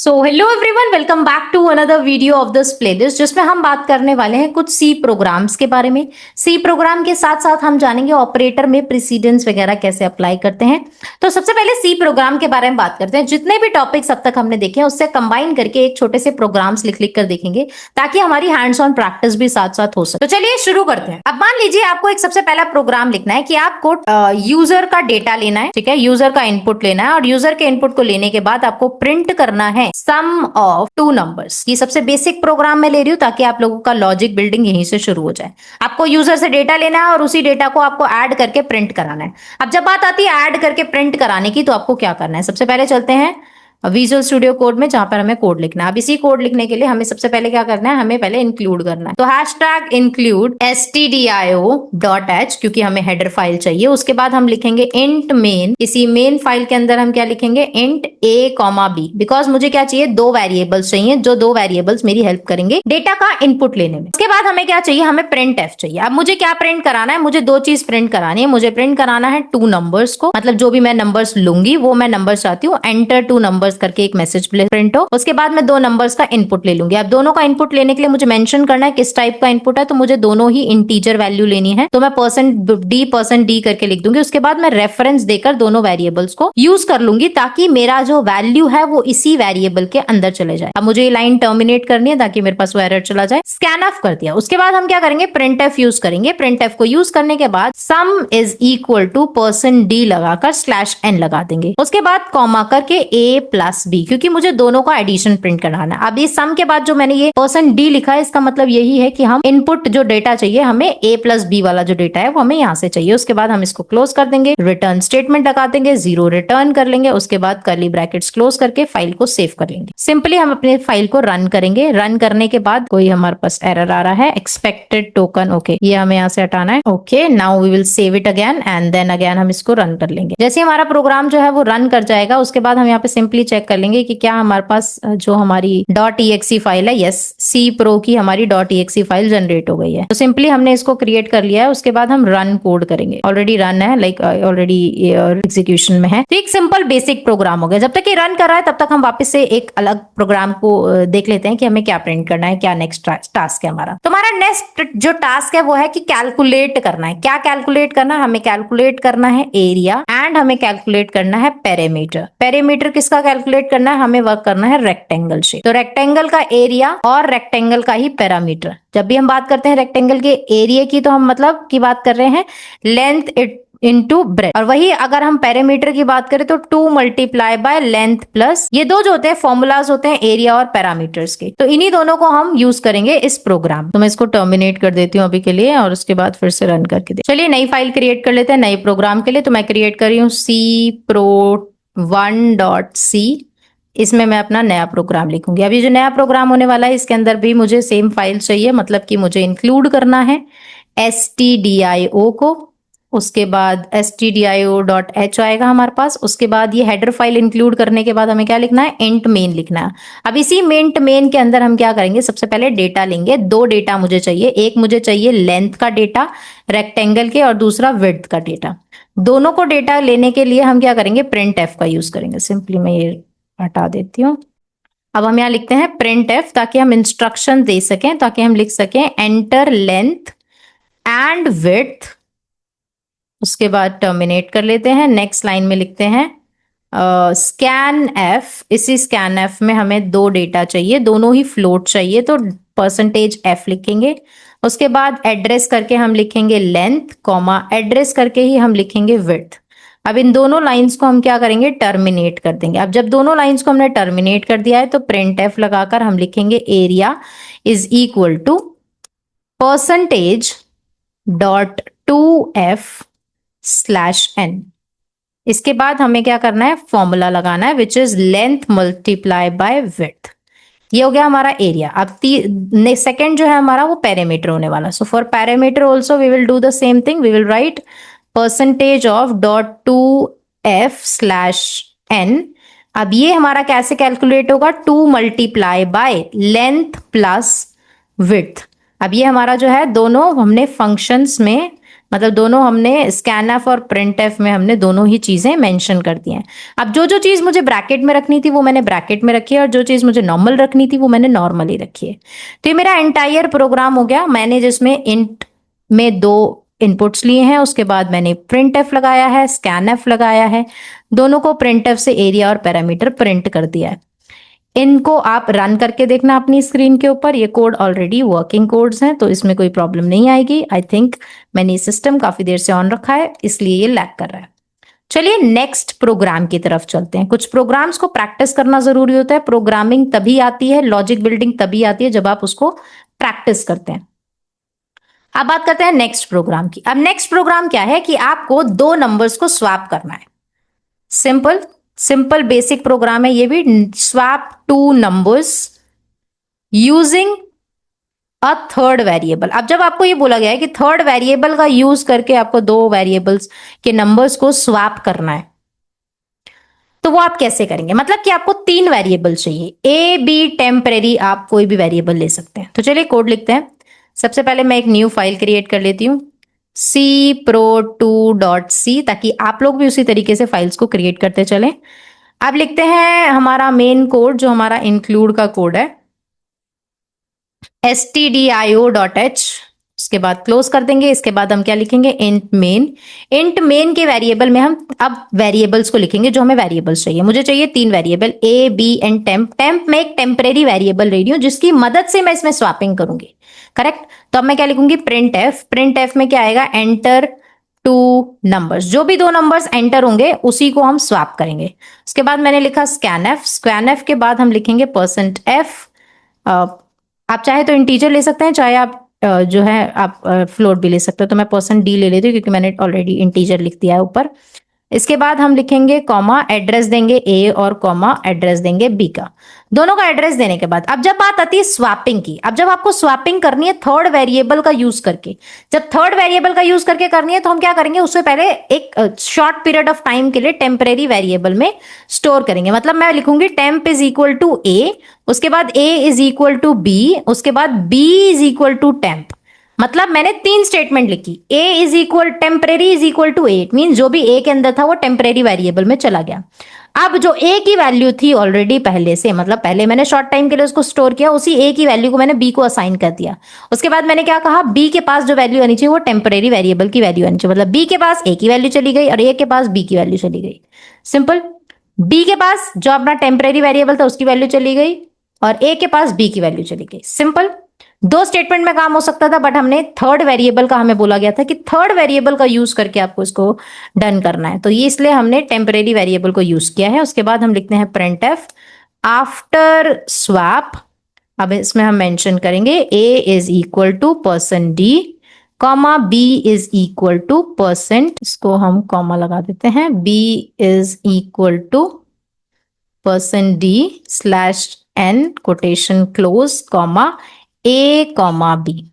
So hello everyone, welcome back to another video of this playlist, जिसमें हम बात करने वाले हैं कुछ सी प्रोग्राम्स के बारे में। सी प्रोग्राम के साथ साथ हम जानेंगे ऑपरेटर में प्रेसिडेंस वगैरह कैसे अप्लाई करते हैं। तो सबसे पहले सी प्रोग्राम के बारे में बात करते हैं। जितने भी टॉपिक्स अब तक हमने देखे हैं उससे कंबाइन करके एक छोटे से प्रोग्राम्स लिख लिख कर देखेंगे ताकि हमारी हैंड्स ऑन प्रैक्टिस भी साथ साथ हो सके। तो चलिए शुरू करते हैं। अब मान लीजिए आपको एक सबसे पहला प्रोग्राम लिखना है कि आपको यूजर का डेटा लेना है, ठीक है, यूजर का इनपुट लेना है और यूजर के इनपुट को लेने के बाद आपको प्रिंट करना है सम ऑफ टू नंबर्स। ये सबसे बेसिक प्रोग्राम मैं ले रही हूं ताकि आप लोगों का लॉजिक बिल्डिंग यहीं से शुरू हो जाए। आपको यूजर से डेटा लेना है और उसी डेटा को आपको ऐड करके प्रिंट कराना है। अब जब बात आती है ऐड करके प्रिंट कराने की, तो आपको क्या करना है? सबसे पहले चलते हैं विजुअल स्टूडियो कोड में, जहां पर हमें कोड लिखना है। अब इसी कोड लिखने के लिए हमें सबसे पहले क्या करना है? हमें पहले इंक्लूड करना है। तो हैशटैग इंक्लूड stdio.h, क्योंकि हमें हेडर फाइल चाहिए। उसके बाद हम लिखेंगे इंट मेन। इसी मेन फाइल के अंदर हम क्या लिखेंगे? इंट a, b, बिकॉज मुझे क्या चाहिए? दो वेरिएबल्स चाहिए, जो दो वेरिएबल्स मेरी हेल्प करेंगे डेटा का इनपुट लेने में। उसके बाद हमें क्या चाहिए? हमें प्रिंट एफ चाहिए। अब मुझे क्या प्रिंट कराना है? मुझे दो चीज प्रिंट करानी है। मुझे प्रिंट कराना है टू नंबर्स को, मतलब जो भी मैं नंबर्स लूंगी वो मैं नंबर्स चाहती हूँ, एंटर टू नंबर्स करके एक मैसेज प्रिंट हो। उसके बाद मैं दो नंबर्स का इनपुट ले लूंगी। अब दोनों का इनपुट लेने के लिए मुझे मेंशन करना है किस टाइप का इनपुट है, तो मुझे दोनों ही इंटीजर वैल्यू लेनी है। तो मैं %d करके लिख दूंगी। उसके बाद मैं रेफरेंस देकर दोनों वेरिएबल्स को यूज कर लूंगी ताकि मेरा जो वैल्यू है वो इसी वेरिएबल के अंदर चले जाए। अब मुझे ये लाइन टर्मिनेट करनी है ताकि मेरे पास वो एरर चला जाए। स्कैन ऑफ कर दिया। उसके बाद हम क्या करेंगे? प्रिंट एफ यूज करेंगे। प्रिंट एफ को यूज करने के बाद sum is equal to %d लगाकर /n लगा देंगे। उसके बाद कॉमा करके a+b, क्योंकि मुझे दोनों का एडिशन प्रिंट कराना है। अब इस सम के बाद जो मैंने ये %d लिखा है, इसका मतलब यही है कि हम इनपुट जो डेटा चाहिए, हमें a+b वाला जो डेटा है वो हमें यहाँ से चाहिए। उसके बाद हम इसको क्लोज कर देंगे, रिटर्न स्टेटमेंट लगा देंगे, 0 रिटर्न कर लेंगे। उसके बाद कर्ली ब्रैकेट्स क्लोज करके फाइल को सेव कर लेंगे। सिंपली हम अपने फाइल को रन करेंगे। रन करने के बाद कोई हमारे पास एरर आ रहा है, एक्सपेक्टेड टोकन, ओके, ये हमें यहाँ से हटाना है। Okay, now we will save it again and then again हम इसको रन कर लेंगे। जैसे हमारा प्रोग्राम जो है वो रन कर जाएगा, उसके बाद हम यहाँ पे सिंपली चेक कर लेंगे कि क्या हमारे पास जो हमारी .exe फाइल है, यस, सी प्रो की हमारी .exe फाइल जनरेट हो गई है। तो सिंपली हमने इसको क्रिएट कर लिया है। उसके बाद हम रन कोड करेंगे। ऑलरेडी रन है, लाइक ऑलरेडी एग्जीक्यूशन में है। तो एक सिंपल बेसिक प्रोग्राम हो गया। जब तक ये रन कर रहा है तब तक हम वापस से एक अलग प्रोग्राम को देख लेते हैं कि हमें क्या प्रिंट करना है, क्या नेक्स्ट टास्क है हमारा। तो हमारा नेक्स्ट जो टास्क है वो है कि कैलकुलेट करना है। क्या कैलकुलेट करना है? हमें कैलकुलेट करना है एरिया एंड हमें कैलकुलेट करना है पेरीमीटर। पेरीमीटर किसका कैलकुलेट करना है? हमें वर्क करना है रेक्टेंगल से। तो रेक्टेंगल का एरिया और रेक्टेंगल का ही पैरामीटर। जब भी हम बात करते हैं रेक्टेंगल के एरिया की, तो हम मतलब की बात कर रहे हैं लेंथ इनटू ब्रेथ। और वही अगर हम पेरीमीटर की बात करें तो 2 × लेंथ प्लस, ये दो जो होते हैं फॉर्मूलाज होते हैं एरिया और पैरामीटर्स के। तो इन्हीं दोनों को हम यूज करेंगे इस प्रोग्राम। तो मैं इसको टर्मिनेट कर देती हूँ अभी के लिए और उसके बाद फिर से रन करके दे। चलिए नई फाइल क्रिएट कर लेते हैं नए प्रोग्राम के लिए। तो मैं क्रिएट कर रही हूँ cpro1.c। इसमें मैं अपना नया प्रोग्राम लिखूंगी। अभी जो नया प्रोग्राम होने वाला है इसके अंदर भी मुझे सेम फाइल चाहिए, मतलब कि मुझे इंक्लूड करना है stdio को। उसके बाद stdio.h आएगा हमारे पास। उसके बाद ये हेडर फाइल इंक्लूड करने के बाद हमें क्या लिखना है? इंट मेन लिखना है। अब इसी इंट मेन के अंदर हम क्या करेंगे? सबसे पहले डेटा लेंगे। दो डेटा मुझे चाहिए, एक मुझे चाहिए लेंथ का डेटा रेक्टेंगल के और दूसरा विड्थ का डेटा। दोनों को डेटा लेने के लिए हम क्या करेंगे? प्रिंट एफ का यूज करेंगे। सिंपली मैं ये हटा देती हूँ। अब हम यहाँ लिखते हैं प्रिंट एफ ताकि हम इंस्ट्रक्शन दे सकें, ताकि हम लिख सकें एंटर लेंथ एंड विड्थ। उसके बाद टर्मिनेट कर लेते हैं। नेक्स्ट लाइन में लिखते हैं स्कैन एफ। इसी स्कैन एफ में हमें दो डेटा चाहिए, दोनों ही फ्लोट चाहिए, तो %f लिखेंगे। उसके बाद एड्रेस करके हम लिखेंगे लेंथ, कॉमा एड्रेस करके ही हम लिखेंगे विड्थ। अब इन दोनों लाइंस को हम क्या करेंगे? टर्मिनेट कर देंगे। अब जब दोनों लाइंस को हमने टर्मिनेट कर दिया है तो प्रिंट एफ लगाकर हम लिखेंगे area is equal to %2f/n। इसके बाद हमें क्या करना है? फॉर्मूला लगाना है which is length multiply by width. ये हो गया हमारा एरिया। अब सेकेंड जो है हमारा वो पैरामीटर होने वाला। So for parameter also we will do the same thing. We will write %2f/n। अब ये हमारा कैसे कैलकुलेट होगा? 2 × लेंथ प्लस विड्थ। अब ये हमारा जो है दोनों हमने फंक्शंस में मतलब दोनों हमने स्कैनफ और प्रिंटफ में हमने दोनों ही चीजें मेंशन कर दी हैं। अब जो जो चीज मुझे ब्रैकेट में रखनी थी वो मैंने ब्रैकेट में रखी है, और जो चीज मुझे नॉर्मल रखनी थी वो मैंने नॉर्मली रखी है। तो ये मेरा एंटायर प्रोग्राम हो गया। मैंने जिसमें इंट में दो इनपुट्स लिए हैं, उसके बाद मैंने प्रिंटफ लगाया है, स्कैनफ लगाया है, दोनों को प्रिंटफ से एरिया और पैरामीटर प्रिंट कर दिया है। इनको आप रन करके देखना अपनी स्क्रीन के ऊपर। ये कोड ऑलरेडी वर्किंग कोड्स हैं, तो इसमें कोई प्रॉब्लम नहीं आएगी। आई थिंक मैंने सिस्टम काफी देर से ऑन रखा है, इसलिए ये लैग कर रहा है। चलिए नेक्स्ट प्रोग्राम की तरफ चलते हैं। कुछ प्रोग्राम्स को प्रैक्टिस करना जरूरी होता है। प्रोग्रामिंग तभी आती है, लॉजिक बिल्डिंग तभी आती है जब आप उसको प्रैक्टिस करते हैं। अब बात करते हैं नेक्स्ट प्रोग्राम की। अब नेक्स्ट प्रोग्राम क्या है कि आपको दो नंबर्स को स्वैप करना है। सिंपल सिंपल बेसिक प्रोग्राम है ये भी। Swap two numbers using a third variable. अब जब आपको ये बोला गया है कि थर्ड वेरिएबल का यूज करके आपको दो वेरिएबल्स के नंबर्स को स्वैप करना है, तो वो आप कैसे करेंगे? मतलब कि आपको तीन वेरिएबल चाहिए, ए बी टेम्परेरी, आप कोई भी वेरिएबल ले सकते हैं। तो चलिए कोड लिखते हैं। सबसे पहले मैं एक न्यू फाइल क्रिएट कर लेती हूँ, cpro2.c, ताकि आप लोग भी उसी तरीके से फाइल्स को क्रिएट करते चलें। अब लिखते हैं हमारा मेन कोड, जो हमारा इंक्लूड का कोड है, stdio.h। उसके बाद क्लोज कर देंगे। इसके बाद हम क्या लिखेंगे? Int main. इंट मेन के वेरिएबल में हम अब वेरिएबल्स को लिखेंगे जो हमें वेरिएबल्स चाहिए। मुझे चाहिए तीन variable, a b and temp. Temp में एक टेम्परेरी वेरिएबल ले रही हूं जिसकी मदद से मैं इसमें स्वैपिंग करूंगी। करेक्ट? तो अब मैं क्या लिखूंगी? Print F. प्रिंट एफ में क्या आएगा? Enter two numbers. जो भी दो नंबर्स एंटर होंगे उसी को हम स्वैप करेंगे। उसके बाद मैंने लिखा स्कैन एफ। स्कैन एफ के बाद हम लिखेंगे परसेंट एफ। आप चाहे तो इंटीजर ले सकते हैं, चाहे आप जो है आप फ्लोट भी ले सकते हो। तो मैं परसेंट डी ले लेती हूँ क्योंकि मैंने ऑलरेडी इंटीजर लिख दिया है ऊपर। इसके बाद हम लिखेंगे कॉमा, एड्रेस देंगे ए और कॉमा एड्रेस देंगे बी का। दोनों का एड्रेस देने के बाद अब जब बात आती है स्वैपिंग की, अब जब आपको स्वैपिंग करनी है थर्ड वेरिएबल का यूज करके, जब थर्ड वेरिएबल का यूज करके करनी है तो हम क्या करेंगे? उससे पहले एक शॉर्ट पीरियड ऑफ टाइम के लिए टेम्परेरी वेरिएबल में स्टोर करेंगे। मतलब मैं लिखूंगी temp is equal to A, उसके बाद A is equal to B, उसके बाद B is equal to temp. मतलब मैंने तीन स्टेटमेंट लिखी। A is equal temporary is equal to A, mean जो भी ए के अंदर था वो टेम्परेरी वेरिएबल में चला गया। अब जो ए की वैल्यू थी ऑलरेडी पहले से, मतलब पहले मैंने शॉर्ट टाइम के लिए उसको स्टोर किया, उसी ए की वैल्यू को मैंने बी को असाइन कर दिया। उसके बाद मैंने क्या कहा? बी के पास जो वैल्यू आनी चाहिए वो टेम्परेरी वेरिएबल की वैल्यू आनी चाहिए। मतलब बी के पास ए की वैल्यू चली गई और ए के पास बी की वैल्यू चली गई। सिंपल। बी के पास जो अपना टेम्परेरी वेरिएबल था उसकी वैल्यू चली गई और ए के पास बी की वैल्यू चली गई। सिंपल। दो स्टेटमेंट में काम हो सकता था, बट हमने थर्ड वेरिएबल का, हमें बोला गया था कि थर्ड वेरिएबल का यूज करके आपको इसको डन करना है, तो ये इसलिए हमने टेम्परेरी वेरिएबल को यूज किया है। उसके बाद हम लिखते हैं प्रिंट एफ आफ्टर स्वैप। अब इसमें हम मेंशन करेंगे A is equal to percent D comma B is equal to percent, इसको हम कॉमा लगा देते हैं, B is equal to percent D slash N quotation close comma A comma B.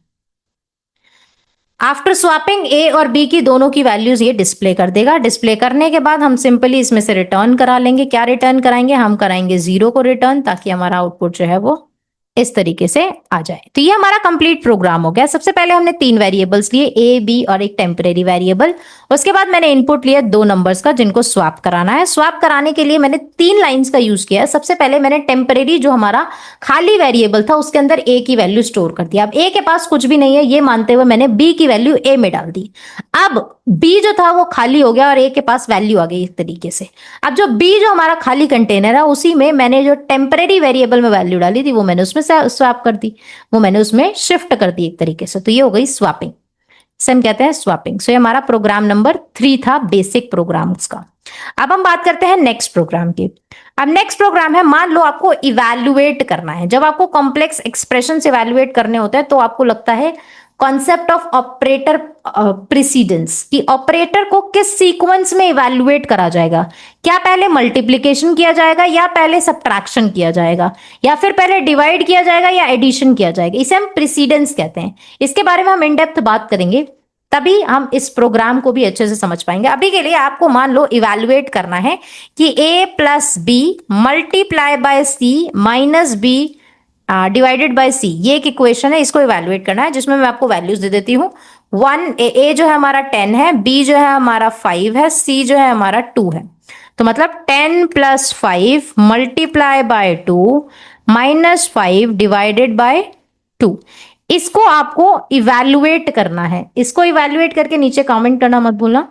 After swapping A और B की दोनों की values ये डिस्प्ले कर देगा। डिस्प्ले करने के बाद हम सिंपली इसमें से रिटर्न करा लेंगे। क्या रिटर्न कराएंगे? हम कराएंगे 0 को रिटर्न, ताकि हमारा आउटपुट जो है वो इस तरीके से आ जाए। तो ये हमारा कंप्लीट प्रोग्राम हो गया। सबसे पहले हमने तीन वेरिएबल्स लिए, ए बी और एक टेम्परेरी वेरिएबल। उसके बाद मैंने इनपुट लिया दो नंबर्स का जिनको स्वैप कराना है। स्वैप कराने के लिए मैंने तीन लाइंस का यूज किया है। सबसे पहले मैंने टेम्परेरी जो हमारा खाली वेरिएबल था उसके अंदर ए की वैल्यू स्टोर कर दिया। अब ए के पास कुछ भी नहीं है ये मानते हुए मैंने बी की वैल्यू ए में डाल दी। अब बी जो था वो खाली हो गया और ए के पास वैल्यू आ गई इस तरीके से। अब जो बी जो हमारा खाली कंटेनर है उसी में मैंने जो टेम्परेरी वेरिएबल में वैल्यू डाली थी वो मैंने उसमें स्वैप कर दी, वो मैंने उसमें शिफ्ट कर दी एक तरीके से। तो ये हो गई स्वैपिंग, इसे हम कहते हैं स्वैपिंग। सो ये हमारा प्रोग्राम नंबर 3 था बेसिक प्रोग्राम्स का। अब हम बात करते हैं नेक्स्ट प्रोग्राम की। अब नेक्स्ट प्रोग्राम है, मान लो आपको इवैल्यूएट करना है। जब आपको कॉम्प्लेक्स एक्सप्रेशन इवैल्यूएट करने होते हैं तो आपको लगता है कॉन्सेप्ट ऑफ ऑपरेटर प्रेसिडेंस, कि ऑपरेटर को किस सीक्वेंस में इवैल्यूएट करा जाएगा। क्या पहले मल्टीप्लिकेशन किया जाएगा या पहले सब्ट्रैक्शन किया जाएगा या फिर पहले डिवाइड किया जाएगा या एडिशन किया जाएगा। इसे हम प्रेसिडेंस कहते हैं। इसके बारे में हम इन डेप्थ बात करेंगे, तभी हम इस प्रोग्राम को भी अच्छे से समझ पाएंगे। अभी के लिए आपको मान लो इवैल्यूएट करना है कि a plus B multiply by C minus B divided by C, ये एक इक्वेशन है, इसको इवैल्यूएट करना है जिसमें मैं आपको वैल्यूज दे देती हूं ए जो है हमारा 10 है, बी जो है हमारा 5 है, सी जो है हमारा 2 है। तो मतलब 10 plus 5 multiply by 2 minus 5 divided by 2। इसको आपको इवैल्यूएट करना है। इसको इवैल्यूएट करके नीचे कमेंट करना मत भूलना।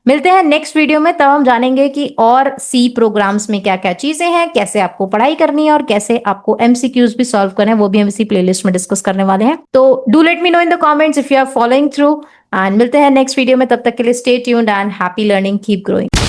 मिलते हैं नेक्स्ट वीडियो में, तब हम जानेंगे कि और सी प्रोग्राम्स में क्या क्या चीजें हैं, कैसे आपको पढ़ाई करनी है और कैसे आपको एमसीक्यूज भी सॉल्व करने हैं, वो भी हम इसी प्लेलिस्ट में डिस्कस करने वाले हैं। तो do let me know in the comments if you are following through, and मिलते हैं नेक्स्ट वीडियो में। तब तक के लिए stay tuned and happy learning, keep growing.